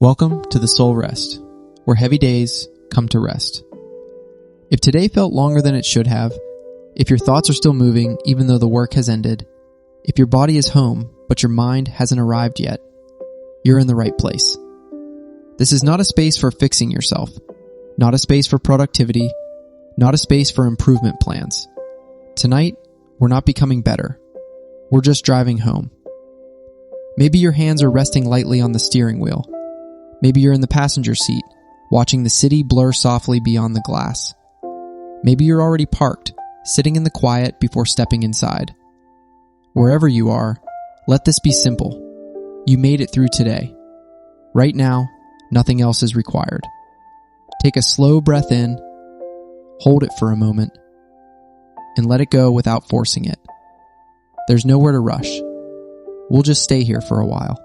Welcome to the Soul Rest, where heavy days come to rest. If today felt longer than it should have, if your thoughts are still moving even though the work has ended, if your body is home but your mind hasn't arrived yet, you're in the right place. This is not a space for fixing yourself, not a space for productivity, not a space for improvement plans. Tonight, we're not becoming better. We're just driving home. Maybe your hands are resting lightly on the steering wheel. Maybe you're in the passenger seat, watching the city blur softly beyond the glass. Maybe you're already parked, sitting in the quiet before stepping inside. Wherever you are, let this be simple. You made it through today. Right now, nothing else is required. Take a slow breath in, hold it for a moment, and let it go without forcing it. There's nowhere to rush. We'll just stay here for a while.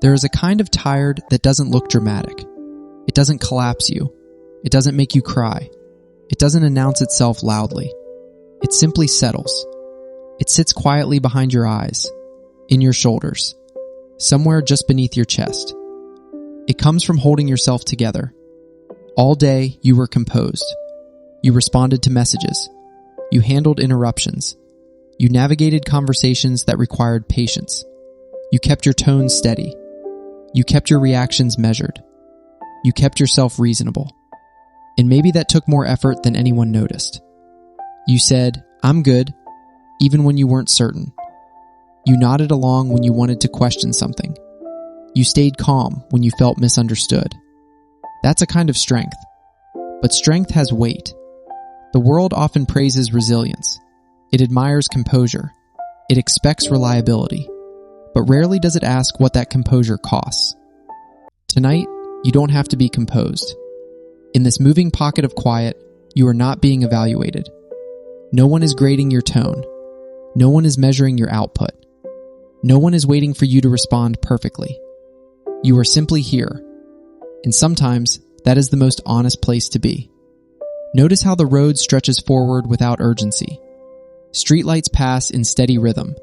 There is a kind of tired that doesn't look dramatic. It doesn't collapse you. It doesn't make you cry. It doesn't announce itself loudly. It simply settles. It sits quietly behind your eyes, in your shoulders, somewhere just beneath your chest. It comes from holding yourself together. All day, you were composed. You responded to messages. You handled interruptions. You navigated conversations that required patience. You kept your tone steady. You kept your reactions measured. You kept yourself reasonable. And maybe that took more effort than anyone noticed. You said, "I'm good," even when you weren't certain. You nodded along when you wanted to question something. You stayed calm when you felt misunderstood. That's a kind of strength. But strength has weight. The world often praises resilience. It admires composure. It expects reliability. But rarely does it ask what that composure costs. Tonight, you don't have to be composed. In this moving pocket of quiet, you are not being evaluated. No one is grading your tone. No one is measuring your output. No one is waiting for you to respond perfectly. You are simply here. And sometimes, that is the most honest place to be. Notice how the road stretches forward without urgency. Streetlights pass in steady rhythm.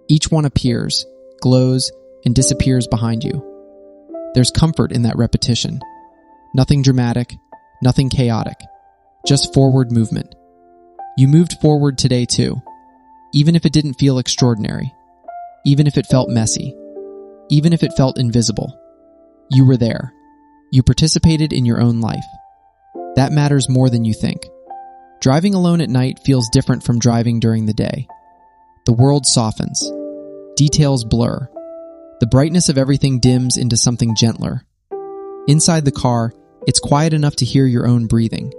Each one appears, glows, and disappears behind you. There's comfort in that repetition. Nothing dramatic, nothing chaotic, just forward movement. You moved forward today too, even if it didn't feel extraordinary, even if it felt messy, even if it felt invisible. You were there. You participated in your own life. That matters more than you think. Driving alone at night feels different from driving during the day. The world softens. Details blur. The brightness of everything dims into something gentler. Inside the car, it's quiet enough to hear your own breathing.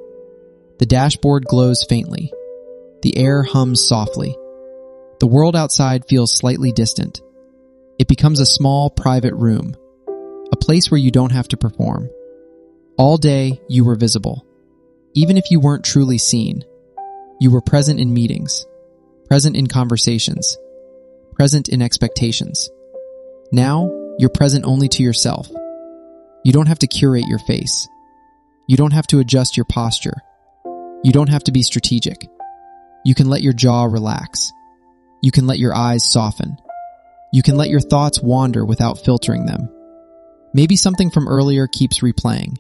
The dashboard glows faintly. The air hums softly. The world outside feels slightly distant. It becomes a small, private room. A place where you don't have to perform. All day, you were visible. Even if you weren't truly seen. You were present in meetings. Present in conversations. Present in expectations. Now, you're present only to yourself. You don't have to curate your face. You don't have to adjust your posture. You don't have to be strategic. You can let your jaw relax. You can let your eyes soften. You can let your thoughts wander without filtering them. Maybe something from earlier keeps replaying.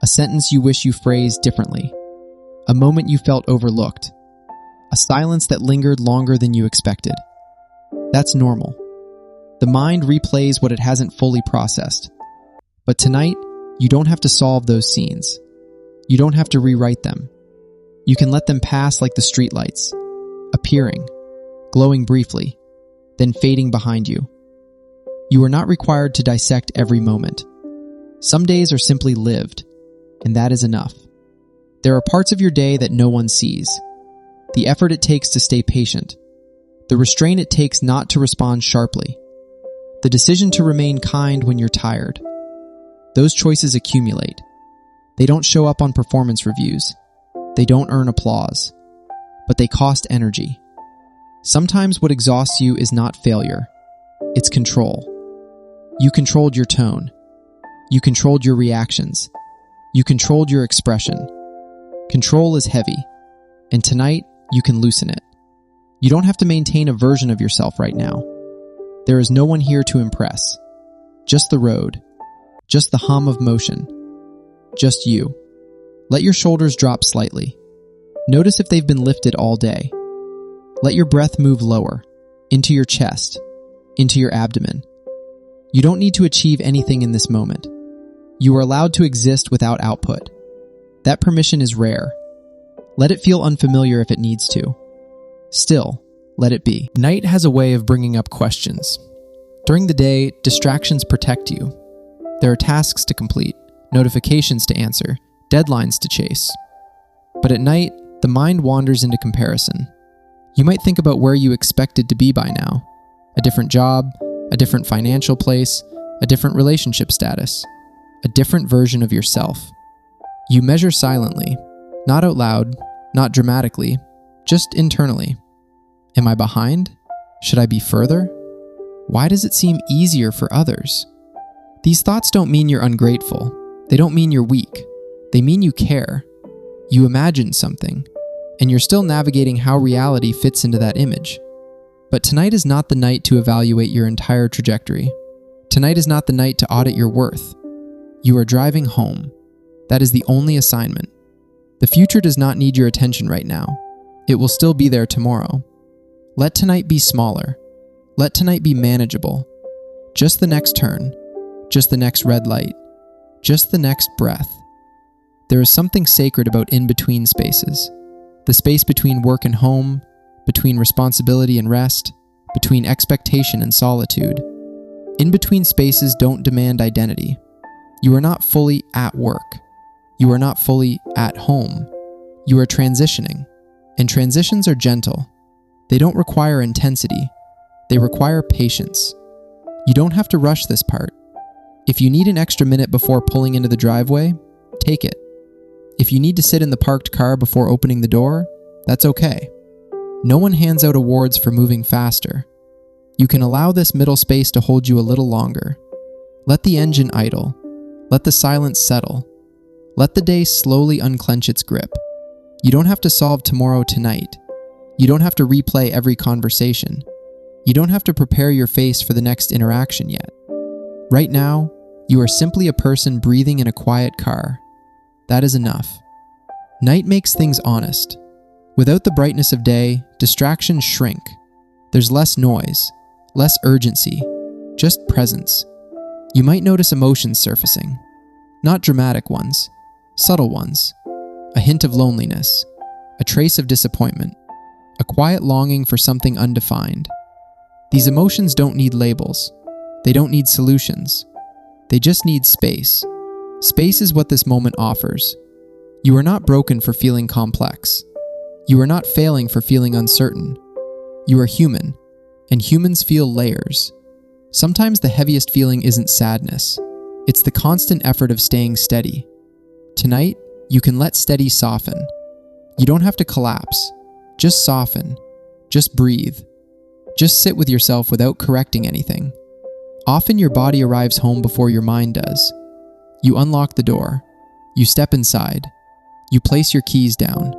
A sentence you wish you phrased differently. A moment you felt overlooked. A silence that lingered longer than you expected. That's normal. The mind replays what it hasn't fully processed. But tonight, you don't have to solve those scenes. You don't have to rewrite them. You can let them pass like the streetlights, appearing, glowing briefly, then fading behind you. You are not required to dissect every moment. Some days are simply lived, and that is enough. There are parts of your day that no one sees. The effort it takes to stay patient. The restraint it takes not to respond sharply. The decision to remain kind when you're tired. Those choices accumulate. They don't show up on performance reviews. They don't earn applause. But they cost energy. Sometimes what exhausts you is not failure. It's control. You controlled your tone. You controlled your reactions. You controlled your expression. Control is heavy. And tonight, you can loosen it. You don't have to maintain a version of yourself right now. There is no one here to impress. Just the road. Just the hum of motion. Just you. Let your shoulders drop slightly. Notice if they've been lifted all day. Let your breath move lower, into your chest, into your abdomen. You don't need to achieve anything in this moment. You are allowed to exist without output. That permission is rare. Let it feel unfamiliar if it needs to. Still, let it be. Night has a way of bringing up questions. During the day, distractions protect you. There are tasks to complete, notifications to answer, deadlines to chase. But at night, the mind wanders into comparison. You might think about where you expected to be by now. A different job, a different financial place, a different relationship status, a different version of yourself. You measure silently, not out loud, not dramatically, just internally. Am I behind? Should I be further? Why does it seem easier for others? These thoughts don't mean you're ungrateful. They don't mean you're weak. They mean you care. You imagine something, and you're still navigating how reality fits into that image. But tonight is not the night to evaluate your entire trajectory. Tonight is not the night to audit your worth. You are driving home. That is the only assignment. The future does not need your attention right now. It will still be there tomorrow. Let tonight be smaller. Let tonight be manageable. Just the next turn. Just the next red light. Just the next breath. There is something sacred about in-between spaces. The space between work and home, between responsibility and rest, between expectation and solitude. In-between spaces don't demand identity. You are not fully at work. You are not fully at home. You are transitioning, and transitions are gentle. They don't require intensity. They require patience. You don't have to rush this part. If you need an extra minute before pulling into the driveway, take it. If you need to sit in the parked car before opening the door, that's okay. No one hands out awards for moving faster. You can allow this middle space to hold you a little longer. Let the engine idle. Let the silence settle. Let the day slowly unclench its grip. You don't have to solve tomorrow tonight. You don't have to replay every conversation. You don't have to prepare your face for the next interaction yet. Right now, you are simply a person breathing in a quiet car. That is enough. Night makes things honest. Without the brightness of day, distractions shrink. There's less noise, less urgency, just presence. You might notice emotions surfacing. Not dramatic ones, subtle ones. A hint of loneliness, a trace of disappointment, a quiet longing for something undefined. These emotions don't need labels. They don't need solutions. They just need space. Space is what this moment offers. You are not broken for feeling complex. You are not failing for feeling uncertain. You are human, and humans feel layers. Sometimes the heaviest feeling isn't sadness. It's the constant effort of staying steady. Tonight, you can let steady soften. You don't have to collapse. Just soften. Just breathe. Just sit with yourself without correcting anything. Often your body arrives home before your mind does. You unlock the door. You step inside. You place your keys down.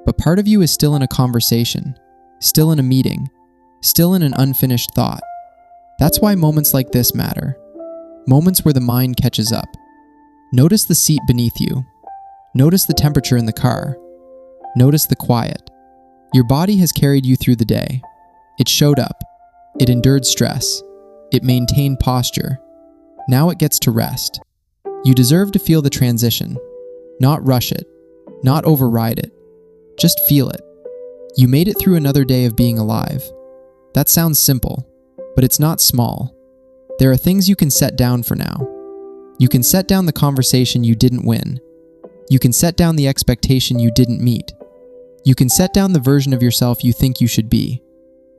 But part of you is still in a conversation, still in a meeting, still in an unfinished thought. That's why moments like this matter. Moments where the mind catches up. Notice the seat beneath you. Notice the temperature in the car. Notice the quiet. Your body has carried you through the day. It showed up. It endured stress. It maintained posture. Now it gets to rest. You deserve to feel the transition. Not rush it. Not override it. Just feel it. You made it through another day of being alive. That sounds simple, but it's not small. There are things you can set down for now. You can set down the conversation you didn't win. You can set down the expectation you didn't meet. You can set down the version of yourself you think you should be.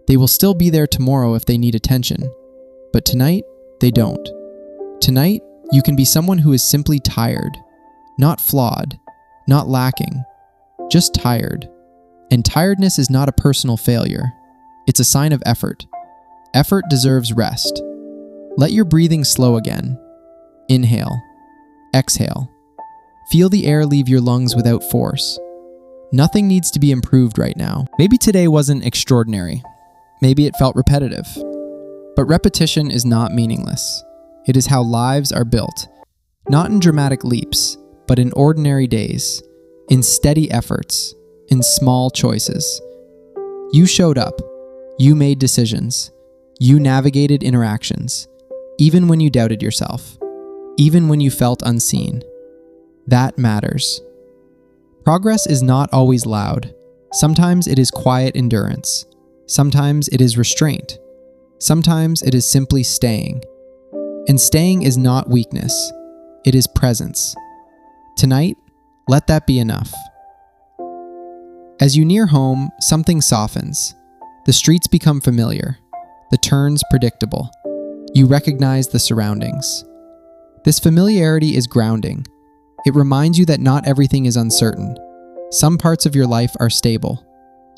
They will still be there tomorrow if they need attention. But tonight, they don't. Tonight, you can be someone who is simply tired. Not flawed. Not lacking. Just tired. And tiredness is not a personal failure. It's a sign of effort. Effort deserves rest. Let your breathing slow again. Inhale. Exhale. Feel the air leave your lungs without force. Nothing needs to be improved right now. Maybe today wasn't extraordinary. Maybe it felt repetitive. But repetition is not meaningless. It is how lives are built, Not in dramatic leaps, but in ordinary days, in steady efforts, in small choices. You showed up. You made decisions. You navigated interactions, even when you doubted yourself, even when you felt unseen. That matters. Progress is not always loud. Sometimes it is quiet endurance. Sometimes it is restraint. Sometimes it is simply staying. And staying is not weakness. It is presence. Tonight, let that be enough. As you near home, something softens. The streets become familiar. The turns predictable. You recognize the surroundings. This familiarity is grounding. It reminds you that not everything is uncertain. Some parts of your life are stable,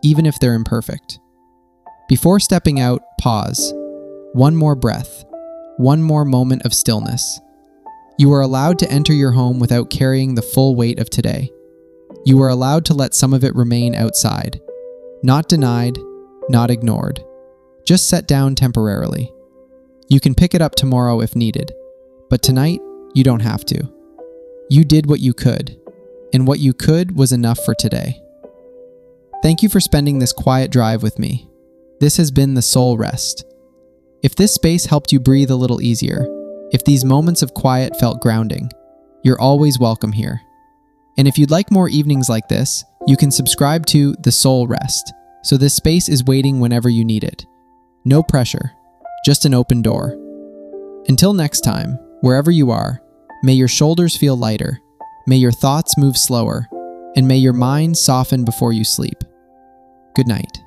even if they're imperfect. Before stepping out, pause. One more breath. One more moment of stillness. You are allowed to enter your home without carrying the full weight of today. You are allowed to let some of it remain outside. Not denied, not ignored. Just set down temporarily. You can pick it up tomorrow if needed, but tonight, you don't have to. You did what you could, and what you could was enough for today. Thank you for spending this quiet drive with me. This has been the Soul Rest. If this space helped you breathe a little easier, if these moments of quiet felt grounding, you're always welcome here. And if you'd like more evenings like this, you can subscribe to The Soul Rest, so this space is waiting whenever you need it. No pressure, just an open door. Until next time, wherever you are, may your shoulders feel lighter, may your thoughts move slower, and may your mind soften before you sleep. Good night.